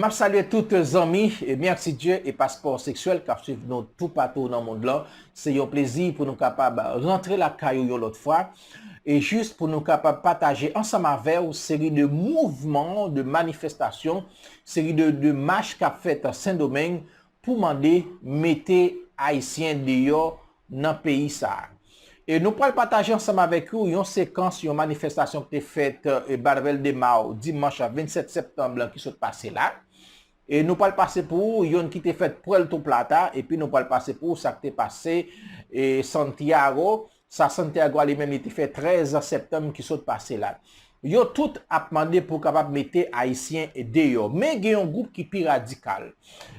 m'a salué toutes les amis et merci Dieu et passeport sexuel qui suivent nous tout partout dans le monde là. C'est un plaisir pour nous capables rentrer la caillou l'autre fois et juste pour nous capables partager ensemble avec une série de mouvements, de manifestations, série de marches qu'a fait Saint-Domingue pour demander mettez haïtiens dehors dans le pays ça. Et nous pourrons partager ensemble avec vous une séquence, une manifestation qui est faite à Barvel de Mao dimanche 27 septembre qui s'est passé là. Et nous pourrons passer pour une qui était faite pour Puerto Plata et puis nous pourrons passer pour ça qui est passé et Santiago. Ça Santiago lui-même était fait 13 septembre qui s'est passé là. Yo tout a demandé pour capable mettre haïtiens dehors. Mais il y a un groupe qui est plus radical.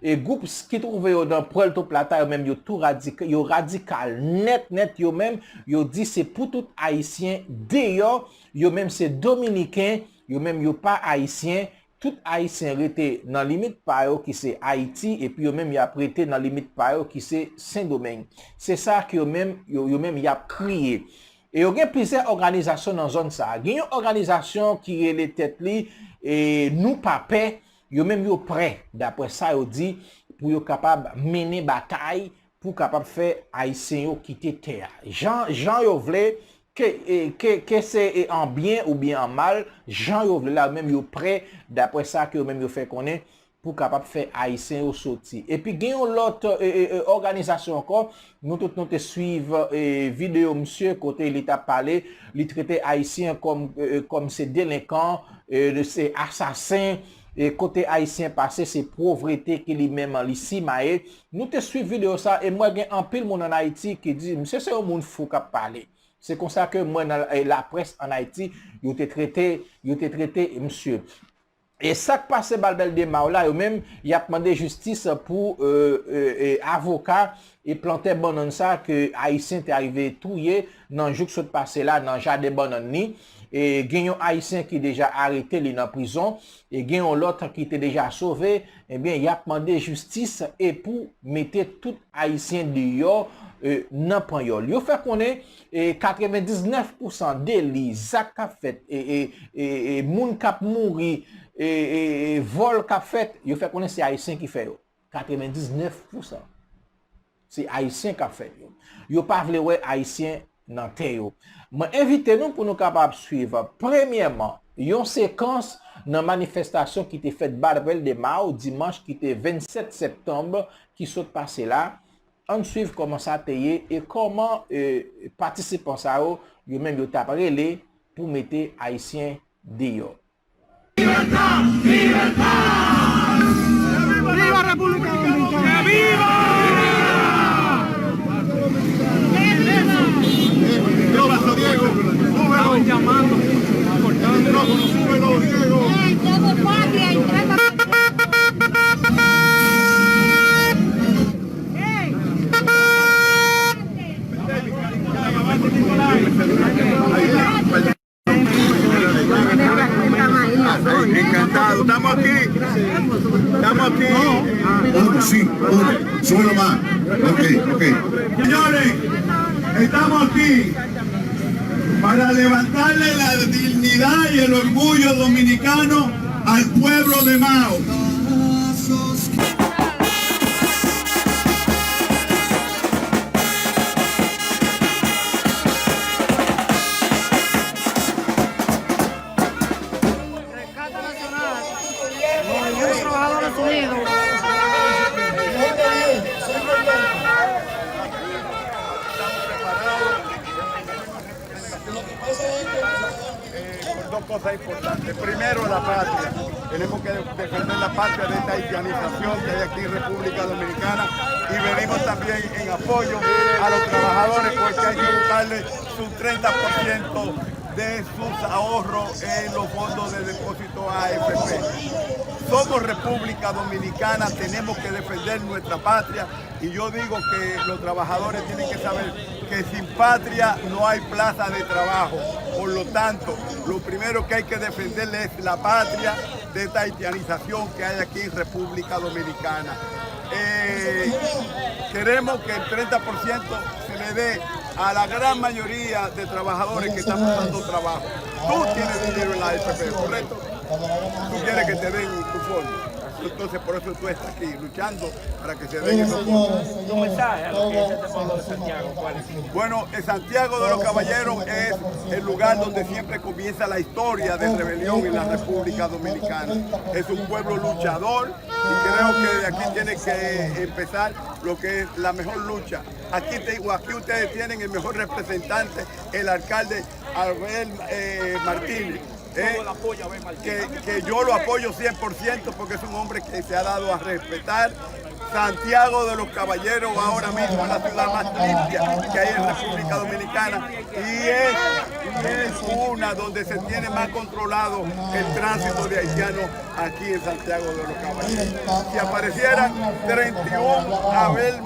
Et groupe qui trouve dans Puerto Plata yo même yo tout radical, yo radical net yo même yo dit c'est pour tout haïtien dehors, yo même c'est dominicain, yo même yo pas haïtien, tout haïtien était dans limite pa yo qui c'est Haïti et puis yo même y a prêté dans limite pa yo qui c'est Saint-Domingue. C'est ça que yo même y a crié. Et il y a plusieurs organisations dans la zone ça. Il y a une organisation qui est les têtes li et nous pas paix, yo même yo prêt d'après ça yo dit pour yo capable mener bataille pour capable faire haïtien yo quitter terre. Jean yo vle que c'est en bien ou bien en mal, Jean yo vle là même yo prêt d'après ça que yo même yo fait connaître pour capable faire haïtien au sorti. Et puis il y a une autre organisation encore, nous tous nous suivre vidéo monsieur côté il t'a parlé, il traiter haïtien comme ces délinquants, ces assassins et côté haïtien passé c'est pauvreté qui lui-même ici maé. Nous te suivre vidéo ça et moi gen en pile monde en Haïti qui dit monsieur c'est un monde fou qui parler. C'est comme ça que moi dans la presse en Haïti, yo te traité monsieur. Et ça qui passe Balbel de Mao là, même il a demandé justice pour avocat et planter bon ça que haïtien est arrivé touyer dans jour qui passé là dans jardin bonani et gagnant haïtien qui déjà arrêté li dans prison et gagnant l'autre qui était déjà sauvé, eh bien il a demandé justice et pour mettre tout haïtien dehors nan pan yo. Yo fait connaître 99% délit, zak ka fait et moun kap mouri et vol qu'a fait, yo fait connaître c'est haïtien qui fait yo. 99%. C'est haïtien qui a fait yo. Yo pas vle ouais haïtien nan terre yo. Mais invitez nous pour nous capable suivre premièrement une séquence dans manifestation qui était faite Barvel de Mao dimanche qui était 27 septembre qui s'est passé là. On suit comment ça payer et comment participants ça yo même yo t'a relé pour mettre haïtien dehors. ¡Libertad! ¡Libertad! ¡Viva República Dominicana! ¡Que viva! Diego, súbelo. Llamando, cortando, súbelo, Diego. Todo patria y trata. Encantado, estamos aquí. Uno, sí, uno, súbelo más. Ok. Señores, estamos aquí para levantarle la dignidad y el orgullo dominicano al pueblo de Mao. Dos cosas importantes. Primero, la patria. Tenemos que defender la patria de esta haitianización que hay aquí en República Dominicana y venimos también en apoyo a los trabajadores porque hay que buscarle su 30% de sus ahorros en los fondos de depósito AFP. Somos República Dominicana, tenemos que defender nuestra patria y yo digo que los trabajadores tienen que saber que sin patria no hay plaza de trabajo. Por lo tanto, lo primero que hay que defenderle es la patria de esta haitianización que hay aquí en República Dominicana. Queremos que el 30% se le dé a la gran mayoría de trabajadores que están buscando trabajo. Tú tienes dinero en la AFP, ¿correcto? Tú quieres que te den tu fondo. entonces por eso tú estás aquí, luchando para que se den esos votos. Un mensaje a lo que es este pueblo de Santiago, ¿cuál es? Bueno, en Santiago de los Caballeros es el lugar donde siempre comienza la historia de rebelión en la República Dominicana. Es un pueblo luchador y creo que de aquí tiene que empezar lo que es la mejor lucha. Aquí ustedes tienen el mejor representante, el alcalde Abel Martínez. Que yo lo apoyo 100% porque es un hombre que se ha dado a respetar. Santiago de los Caballeros ahora mismo es la ciudad más limpia que hay en República Dominicana y es una donde se tiene más controlado el tránsito de haitianos aquí en Santiago de los Caballeros. Si aparecieran 31 Abel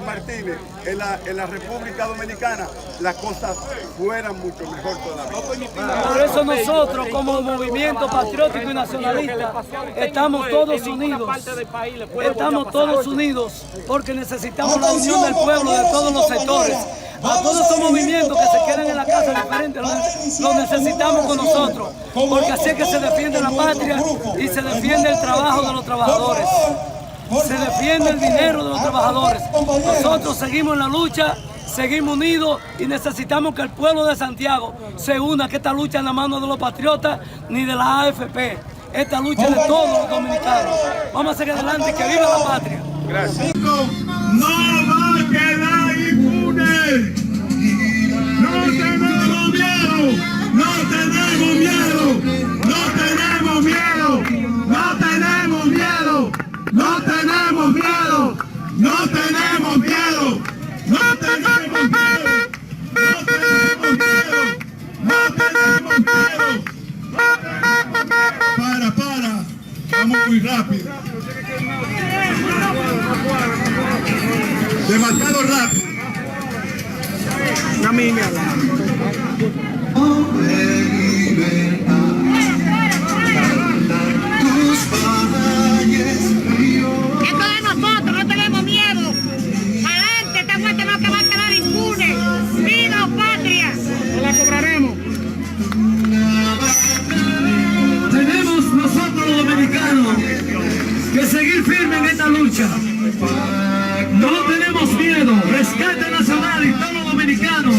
Martínez en la República Dominicana, las cosas fueran mucho mejor todavía. Por eso nosotros como movimiento patriótico y nacionalista estamos todos unidos. Estamos todos unidos porque necesitamos la unión del pueblo de todos los sectores. A todos esos movimientos que se quedan en la casa diferentes los necesitamos con nosotros, porque así es que se defiende la patria y se defiende el trabajo de los trabajadores. Se defiende el dinero de los trabajadores. Nosotros seguimos en la lucha, seguimos unidos y necesitamos que el pueblo de Santiago se una, que esta lucha en la mano de los patriotas ni de la AFP. Esta lucha es de todos los dominicanos. Vamos a seguir adelante y que viva la patria. Gracias. No va a quedar impune. No tenemos miedo. No tenemos miedo. No tenemos miedo. No tenemos miedo. No tenemos miedo. No tenemos miedo. No tenemos miedo. No tenemos miedo. No tenemos miedo. Para. Vamos muy rápido. Demasiado rápido. Esto de nosotros, no tenemos miedo. Adelante, esta muerte no te va a quedar impune. ¡Viva patria! ¡No la cobraremos! Tenemos nosotros los dominicanos que seguir firmes en esta lucha. No tenemos miedo. Rescate nacional y todos los dominicanos.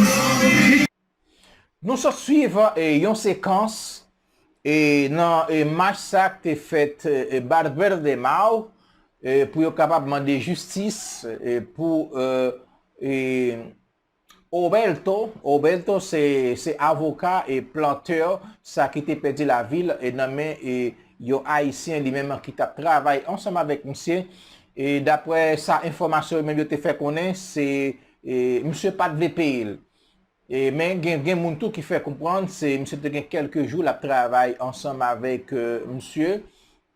Nous se suivons une séquence dans le match qui a fait Barber de Mao pour être capable de demander justice pour Oberto. Oberto, c'est avocat et planteur, ça qui a perdu la ville et nommé un haïtien lui-même qui a travaillé ensemble avec monsieur. Et d'après sa information, même il a fait connaître, c'est monsieur pas de payer. Mais il y a des gens qui fait comprendre, c'est monsieur a quelques jours, il travaille ensemble avec monsieur.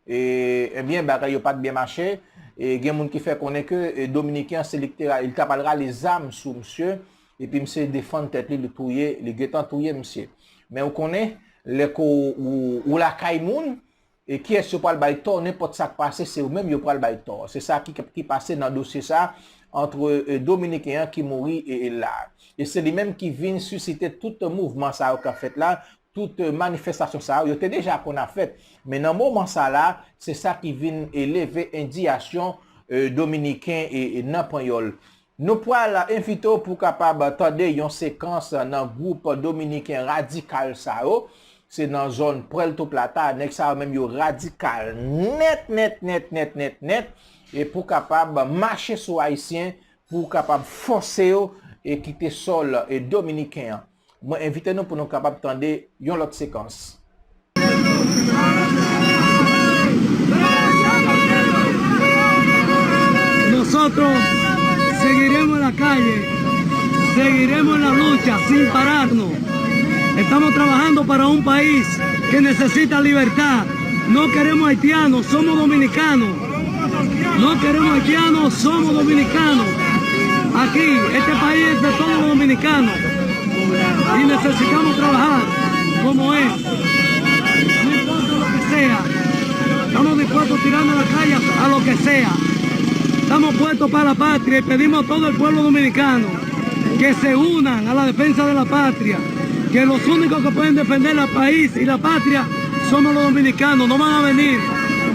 Et bien, il n'y a pas de bien marché. Et il y a des gens qui fait connaître que Dominicain, c'est il tapera les âmes sur monsieur. Et puis monsieur défend tête le touyer, les guettants touyer monsieur. Mais on connaît les ou la caïmoun et qui est sur le baïtor, n'importe ça qui passe, c'est ou même yo pral baïtor. C'est ça qui passe dans le dossier ça entre Dominicains qui mourit et là. Et c'est lui-même qui vient susciter tout le mouvement ça qu'a fait là, toute manifestation ça, il était déjà qu'on a fait. Mais dans le moment ça là, c'est ça qui vient élever indignation dominicain et napoléon. Nous pouvons inviter pour capable attendre une séquence dans le groupe dominicain radical ça. C'est dans la zone Puerto Plata, ça même yo radical net et pour capable marcher sur haïtien pour capable forcer et quitter sol et dominicain. Moi invitez-nous pour nous capable attendre une autre séquence. Nosotros seguiremos en la calle, seguiremos en la lucha sin pararnos. Estamos trabajando para un país que necesita libertad. No queremos haitianos, somos dominicanos. No queremos haitianos, somos dominicanos. Aquí, este país es de todos los dominicanos. Y necesitamos trabajar como es. No importa lo que sea. Estamos dispuestos a tirarnos a la calle a lo que sea. Estamos puestos para la patria y pedimos a todo el pueblo dominicano que se unan a la defensa de la patria, que los únicos que pueden defender el país y la patria somos los dominicanos, no van a venir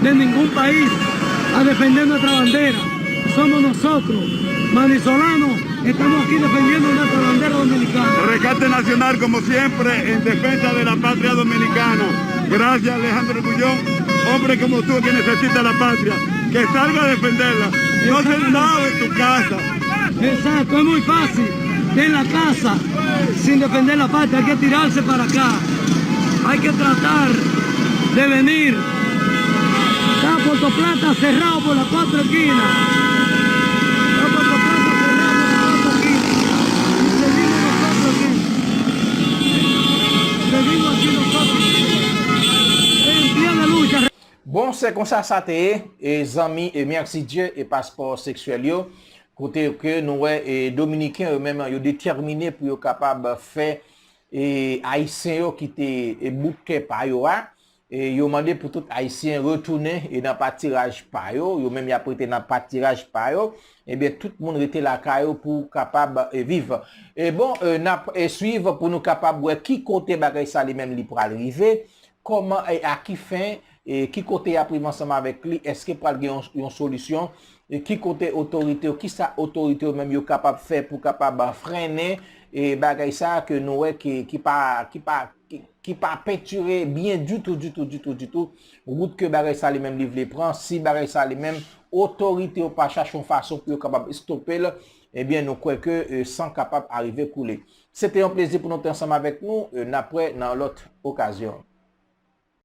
de ningún país a defender nuestra bandera. Somos nosotros, venezolanos, estamos aquí defendiendo nuestra bandera dominicana. Rescate Nacional, como siempre, en defensa de la patria dominicana. Gracias, Alejandro Gullón, hombre como tú que necesita la patria, que salga a defenderla. No sentado en tu casa. Exacto, es muy fácil. En la casa, sin defender la patria, hay que tirarse para acá. Hay que tratar de venir. Está Puerto Plata cerrado por las 4 esquinas. Está Puerto Plata cerrado por las 4 esquinas. Y seguimos nosotros aquí. Seguimos aquí nosotros. En pie de lucha. Bon, c'est comme ça te et amis et merci Dieu et passeport sexuel yo. Côté que nous et dominicains eux-mêmes yo déterminé pour yo capable faire et haïtiens yo qui te bouquet pa yo a et yo mandé pour tout haïtien retourner et dans pas tirage pa yo même y a prêté dans pas tirage pa yo et bien tout le monde était là caillou pour capable vivre et bon n'a suivre pour nous capable qui côté bagay ça lui même li pour arriver comment et à qui fin et qui côté a pris ensemble avec lui est-ce que pour une solution et qui côté autorité qui ça autorité même yo capable faire pour capable freiner et bagay ça que nous qui pas peinturé bien du tout route que bagay ça les même livre les prend si bagay ça les même autorité ou pas cherche une façon pour capable stopper là eh bien nous croyons que sans capable arriver couler c'était un plaisir pour nous être ensemble avec nous après dans l'autre occasion.